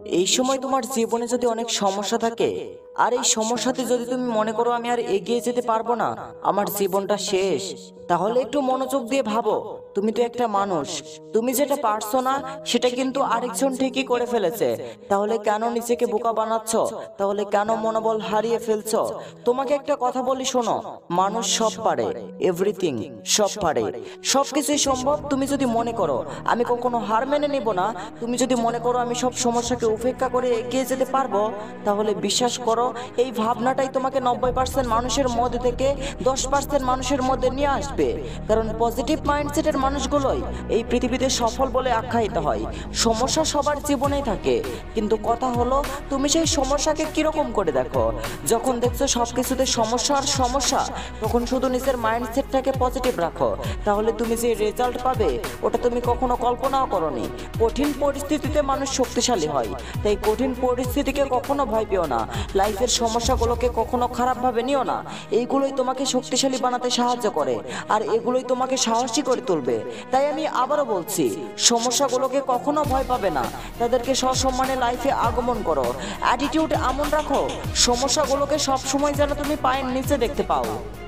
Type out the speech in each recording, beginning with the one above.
এই সময় তোমার জীবনে যদি অনেক সমস্যা থাকে আর এই সমস্যাতে যদি তুমি মনে করো আমি আর এগিয়ে যেতে পারবো না, আমার জীবনটা শেষ, তাহলে একটু মনোযোগ দিয়ে ভাবো। তুমি তো একটা মানুষ, তুমি যেটা পারছো না সেটা কিন্তু আরেকজন ঠিকই করে ফেলেছে। তাহলে কেন নিজেকে বোকা বানাচ্ছ? তাহলে কেন মনোবল হারিয়ে ফেলছো? তোমাকে একটা কথা বলি শোনো, মানুষ সব পারে, এভরিথিং সব পারে, সবকিছুই সম্ভব। তুমি যদি মনে করো আমি কখনো হার মেনে নিব না, তুমি যদি মনে করো আমি সব সমস্যাকে উপেক্ষা করে এগিয়ে যেতে পারবো, তাহলে বিশ্বাস করো এই ভাবনাটাই তোমাকে 90% মানুষের মধ্যে থেকে 10% মানুষের মধ্যে নিয়ে আসবে। কারণ পজিটিভ মাইন্ডসেটের মানুষগুলোই এই পৃথিবীতে সফল বলে আখ্যায়িত হয়। সমস্যা সবার জীবনেই থাকে, কিন্তু কথা হলো তুমি সেই সমস্যাকে কিরকম করে দেখো। যখন দেখছো সবকিছুতে সমস্যা আর সমস্যা, তখন শুধু নিজের মাইন্ডসেটটাকে পজিটিভ রাখো, তাহলে তুমি যে রেজাল্ট পাবে ওটা তুমি কখনো কল্পনাও করনি। কঠিন পরিস্থিতিতে মানুষ শক্তিশালী হয়, তাই কঠিন পরিস্থিতিকে কখনো ভয় পেও না। লাইফের সমস্যাগুলোকে কখনো খারাপভাবে নিও না, এইগুলোই তোমাকে শক্তিশালী বানাতে সাহায্য করে আর এগুলোই তোমাকে সাহসী করে তুলবে। তাই আমি আবারও বলছি, সমস্যাগুলোকে কখনো ভয় পাবে না, তাদেরকে সসম্মানে লাইফে আগমন করো। অ্যাটিটিউড এমন রাখো সমস্যাগুলোকে সবসময় যেন তুমি পায়ের নিচে দেখতে পাও।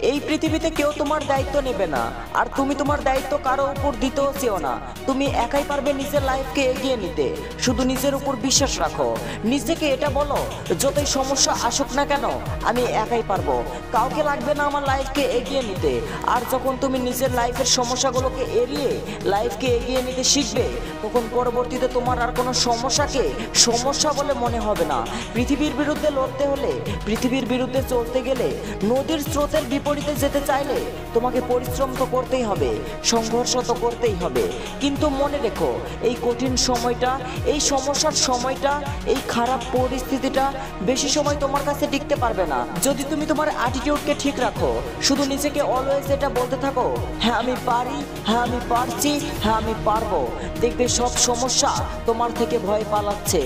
এই পৃথিবীতে কেউ তোমার দায়িত্ব নেবে না, আর তুমি তোমার দায়িত্ব কারো উপর দিতেও চেও না। তুমি একাই পারবে নিজের লাইফকে এগিয়ে নিতে, শুধু নিজের উপর বিশ্বাস রাখো। নিজেকে এটা বলো, যতই সমস্যা আসুক না কেন আমি একাই পারবো, কাউকে লাগবে না আমার লাইফকে এগিয়ে নিতে। আর যখন তুমি নিজের লাইফের সমস্যাগুলোকে এড়িয়ে লাইফকে এগিয়ে নিতে শিখবে, তখন পরবর্তীতে তোমার আর কোনো সমস্যাকে সমস্যা বলে মনে হবে না। পৃথিবীর বিরুদ্ধে লড়তে হলে, পৃথিবীর বিরুদ্ধে চলতে গেলে, নদীর স্রোতের বিপরীতে যেতে চাইলে তোমাকে পরিশ্রম তো করতেই হবে, সংঘর্ষ তো করতেই হবে। কিন্তু মনে রেখো, এই কঠিন সময়টা, এই সমস্যার সময়টা, এই খারাপ পরিস্থিতিটা বেশি সময় তোমার কাছে টিকতে পারবে না যদি তুমি তোমার অ্যাটিটিউডকে ঠিক রাখো। শুধু নিজেকে অলওয়েজ এটা বলতে থাকো, হ্যাঁ আমি পারি, হ্যাঁ আমি পারছি, হ্যাঁ আমি পারবো। দেখবে সব সমস্যা তোমার থেকে ভয় পালাচ্ছে।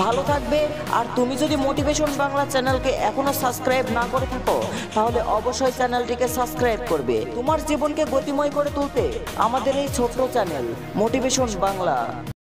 ভালো থাকবে। আর তুমি যদি মোটিভেশন বাংলা চ্যানেলকে এখনো সাবস্ক্রাইব না করে থাকো, তাহলে অবশ্যই চ্যানেলটিকে সাবস্ক্রাইব করবে। তোমার জীবনকে গতিময় করে তুলতে আমাদের এই ছোট্ট চ্যানেল মোটিভেশন বাংলা।